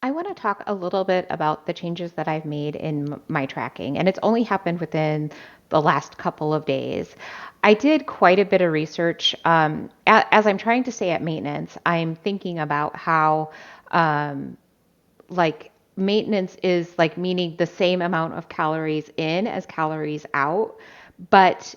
I want to talk a little bit about the changes that I've made in my tracking, and it's only happened within the last couple of days. I did quite a bit of research. As I'm trying to stay at maintenance, I'm thinking about how, um, like, maintenance is like meaning the same amount of calories in as calories out, but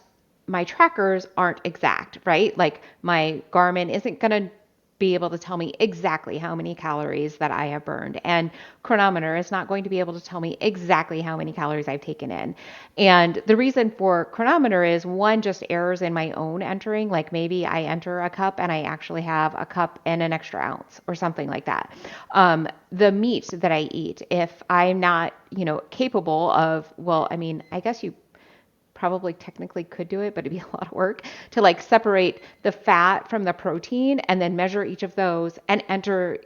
my trackers aren't exact, right? Like my Garmin isn't going to be able to tell me exactly how many calories that I have burned. And Cronometer is not going to be able to tell me exactly how many calories I've taken in. And the reason for Cronometer is one, just errors in my own entering. Like maybe I enter a cup and I actually have a cup and an extra ounce or something like that. The meat that I eat, if I'm not, capable of, well, I mean, I guess you probably technically could do it, but it'd be a lot of work to like separate the fat from the protein and then measure each of those and enter,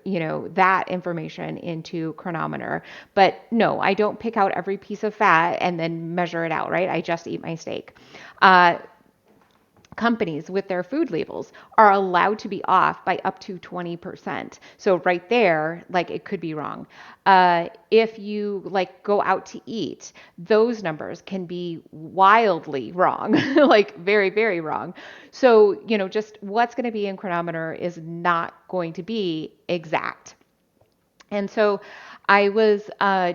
that information into Cronometer. But no, I don't pick out every piece of fat and then measure it out, right? I just eat my steak. Uh, Companies with their food labels are allowed to be off by up to 20%. So right there, like it could be wrong. If you like go out to eat, those numbers can be wildly wrong, like very, very wrong. So, just what's going to be in Chronometer is not going to be exact. And so I was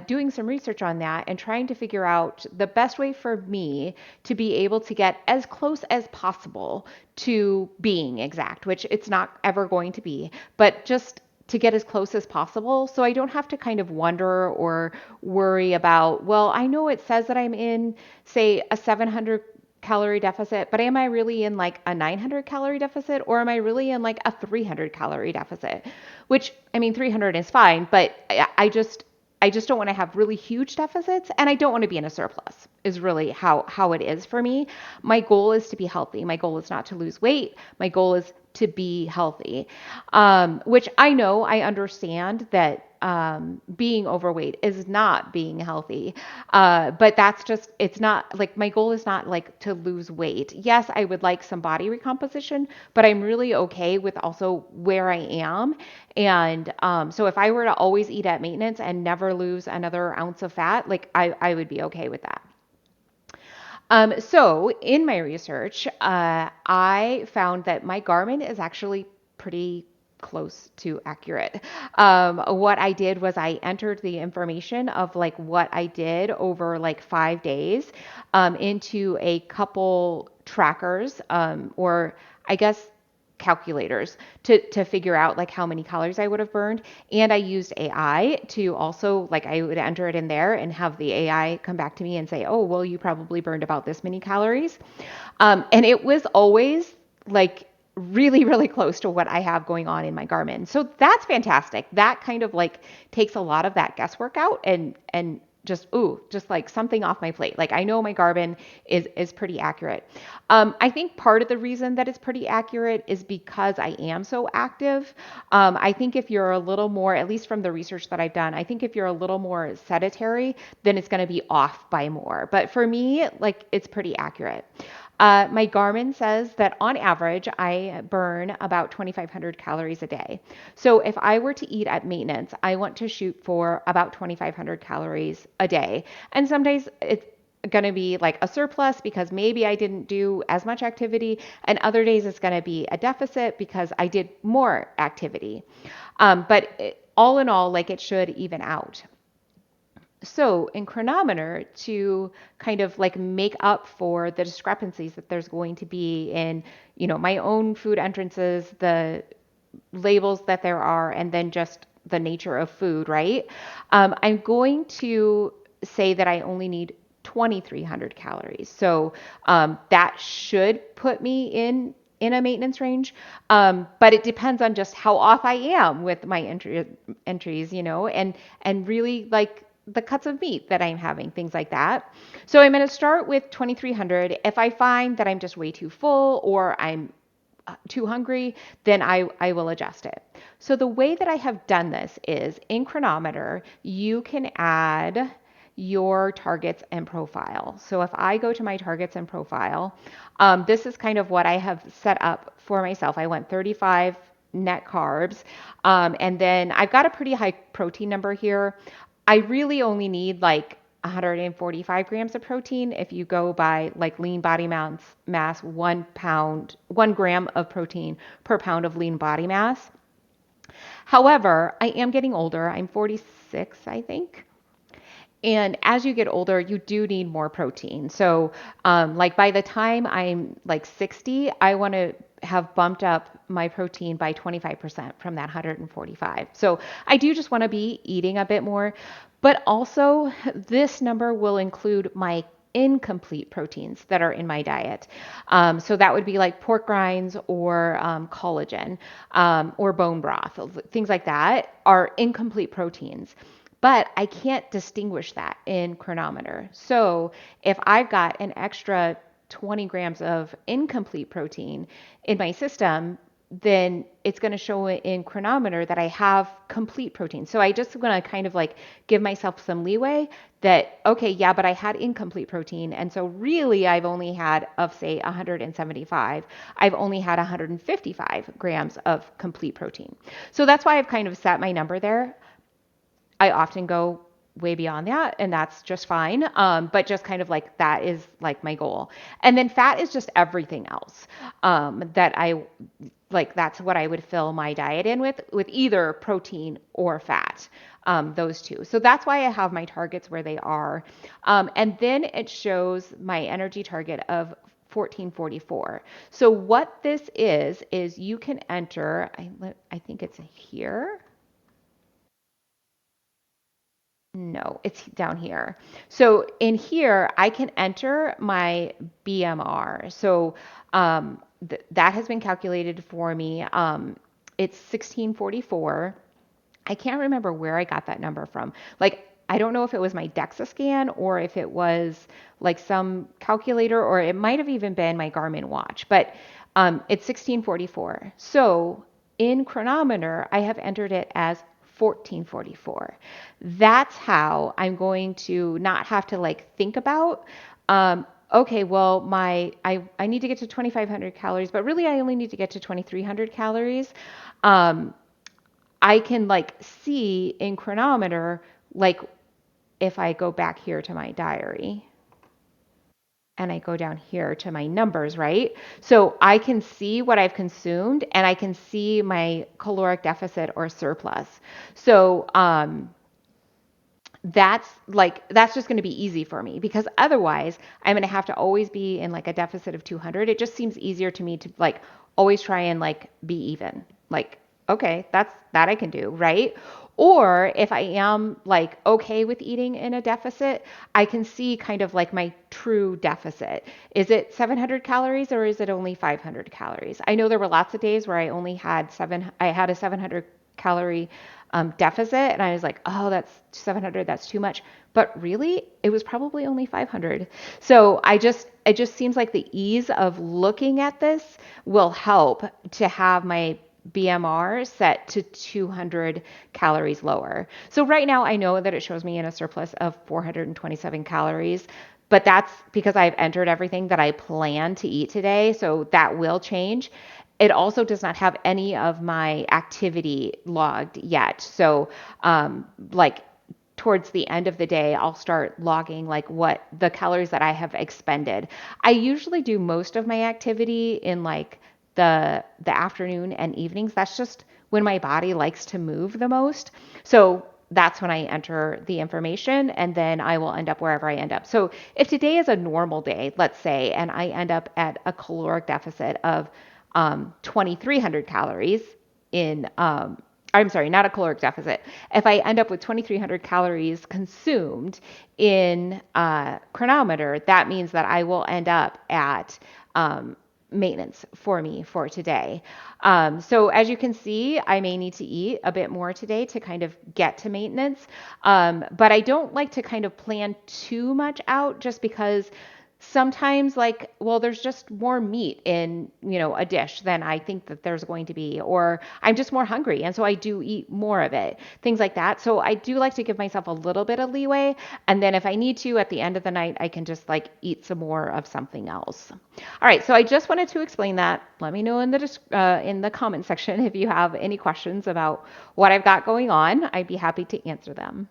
doing some research on that and trying to figure out the best way for me to be able to get as close as possible to being exact, which it's not ever going to be, but just to get as close as possible so I don't have to kind of wonder or worry about, well, I know it says that I'm in, say, a 700 calorie deficit, but am I really in like a 900 calorie deficit or am I really in like a 300 calorie deficit? Which I mean 300 is fine, but I just don't want to have really huge deficits and I don't want to be in a surplus is really how it is for me. My goal is to be healthy. My goal is not to lose weight. My goal is to be healthy. Which I understand that being overweight is not being healthy. But that's just, it's not like my goal is not like to lose weight. Yes, I would like some body recomposition, but I'm really okay with also where I am. And so if I were to always eat at maintenance and never lose another ounce of fat, like I would be okay with that. So in my research, I found that my Garmin is actually pretty close to accurate. What I did was I entered the information of like what I did over like 5 days into a couple trackers, or I guess calculators to figure out like how many calories I would have burned. And I used AI to also like I would enter it in there and have the AI come back to me and say, oh, well, you probably burned about this many calories. And it was always like really, really close to what I have going on in my Garmin. So that's fantastic. That kind of like takes a lot of that guesswork out and just like something off my plate. Like I know my Garmin is pretty accurate. I think part of the reason that it's pretty accurate is because I am so active. I think if you're a little more, at least from the research that I've done, I think if you're a little more sedentary, then it's going to be off by more. But for me, like it's pretty accurate. My Garmin says that on average, I burn about 2,500 calories a day. So if I were to eat at maintenance, I want to shoot for about 2,500 calories a day. And some days it's going to be like a surplus because maybe I didn't do as much activity, and other days it's going to be a deficit because I did more activity. All in all, like it should even out. So in Chronometer, to kind of like make up for the discrepancies that there's going to be in, my own food entrances, the labels that there are, and then just the nature of food, right? I'm going to say that I only need 2,300 calories. So that should put me in a maintenance range. But it depends on just how off I am with my entries, and really like the cuts of meat that I'm having, things like that. So I'm going to start with 2,300. If I find that I'm just way too full or I'm too hungry, then I will adjust it. So the way that I have done this is in Cronometer, you can add your targets and profile. So if I go to my targets and profile, this is kind of what I have set up for myself. I went 35 net carbs. And then I've got a pretty high protein number here. I really only need like 145 grams of protein. If you go by like lean body mass, 1 pound, 1 gram of protein per pound of lean body mass. However, I am getting older. I'm 46, I think. And as you get older, you do need more protein. So, like by the time I'm like 60, I want to have bumped up my protein by 25% from that 145. So, I do just want to be eating a bit more. But also, this number will include my incomplete proteins that are in my diet. So that would be like pork rinds or collagen or bone broth, things like that are incomplete proteins. But I can't distinguish that in Cronometer. So if I've got an extra 20 grams of incomplete protein in my system, then it's going to show in Cronometer that I have complete protein. So I just want to kind of like give myself some leeway that, okay, yeah, but I had incomplete protein. And so really I've only had, of say 175, I've only had 155 grams of complete protein. So that's why I've kind of set my number there. I often go way beyond that, and that's just fine. But just kind of like that is like my goal. And then fat is just everything else that I like. That's what I would fill my diet in with either protein or fat. Those two. So that's why I have my targets where they are. And then it shows my energy target of 1444. So what this is you can enter, I think it's here. No, it's down here. So in here, I can enter my BMR. So that has been calculated for me. It's 1644. I can't remember where I got that number from. Like, I don't know if it was my DEXA scan or if it was like some calculator or it might have even been my Garmin watch, but it's 1644. So in Cronometer, I have entered it as 1444. That's how I'm going to not have to like think about, okay, well, I need to get to 2,500 calories, but really I only need to get to 2,300 calories. Um, I can like see in Cronometer, like if I go back here to my diary and I go down here to my numbers, right? So I can see what I've consumed and I can see my caloric deficit or surplus. So, that's just going to be easy for me because otherwise I'm going to have to always be in like a deficit of 200. It just seems easier to me to like always try and like be even. Like, okay, that I can do, right? Or if I am like okay with eating in a deficit, I can see kind of like my true deficit. Is it 700 calories or is it only 500 calories? I know there were lots of days where I had a 700 calorie deficit. And I was like, oh, that's 700. That's too much. But really, it was probably only 500. So it just seems like the ease of looking at this will help to have my BMR set to 200 calories lower. So right now I know that it shows me in a surplus of 427 calories, but that's because I've entered everything that I plan to eat today. So that will change. It also does not have any of my activity logged yet. So, like towards the end of the day, I'll start logging like what the calories that I have expended. I usually do most of my activity in like the afternoon and evenings. That's just when my body likes to move the most. So that's when I enter the information and then I will end up wherever I end up. So if today is a normal day, let's say, and I end up at a caloric deficit of 2,300 calories in, I'm sorry, not a caloric deficit. If I end up with 2,300 calories consumed in Cronometer, that means that I will end up at maintenance for me for today. So as you can see, I may need to eat a bit more today to kind of get to maintenance. But I don't like to kind of plan too much out just because sometimes like, well, there's just more meat in, a dish than I think that there's going to be, or I'm just more hungry. And so I do eat more of it, things like that. So I do like to give myself a little bit of leeway. And then if I need to at the end of the night, I can just like eat some more of something else. All right. So I just wanted to explain that. Let me know in the comment section if you have any questions about what I've got going on. I'd be happy to answer them.